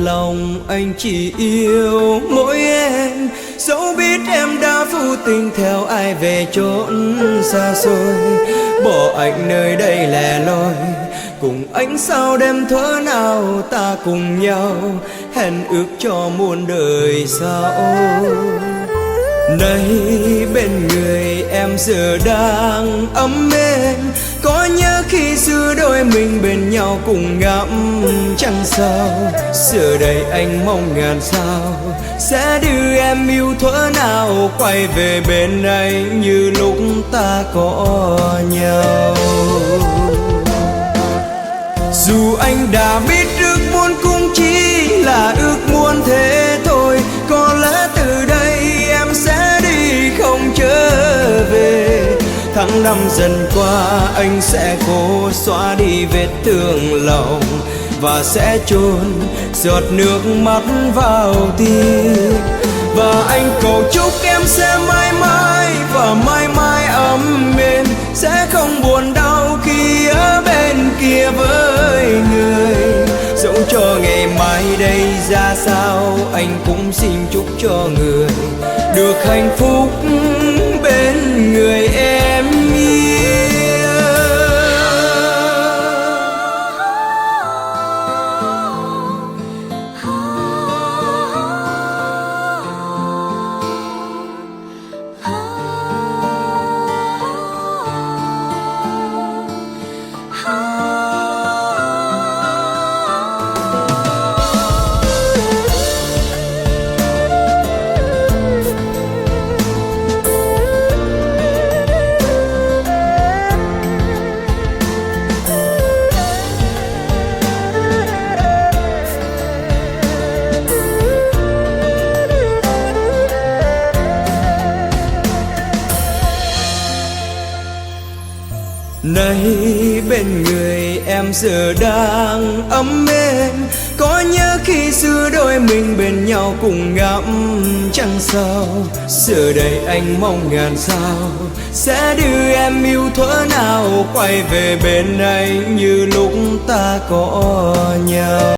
lòng anh chỉ yêu mỗi em. Dẫu biết em đã vô tình theo ai về chốn xa xôi, bỏ anh nơi đây lẻ loi, cùng anh sao đêm thở nào ta cùng nhau hẹn ước cho muôn đời sau. Nay bên người em giờ đang ấm êm, có nhớ khi xưa đôi mình bên nhau cùng ngắm trăng sao. Giờ đây anh mong ngàn sao sẽ đưa em yêu thuở nào quay về bên anh như lúc ta có nhau. Dù anh đã biết ước muốn cũng chỉ là ước muốn thế thôi, có lẽ từ đây em sẽ đi không trở về. Tháng năm dần qua anh sẽ cố xóa đi vết thương lòng, và sẽ chôn giọt nước mắt vào tim. Và anh cầu chúc em sẽ mãi mãi và mãi mãi ấm êm, sẽ không buồn đau khi ở bên kia với người. Dẫu cho ngày mai đây ra sao, anh cũng xin chúc cho người được hạnh phúc bên người em yêu. Nay bên người em giờ đang ấm êm, có nhớ khi xưa đôi mình bên nhau cùng ngắm trăng sao. Giờ đây anh mong ngàn sao sẽ đưa em yêu thuở nào quay về bên anh như lúc ta có nhau.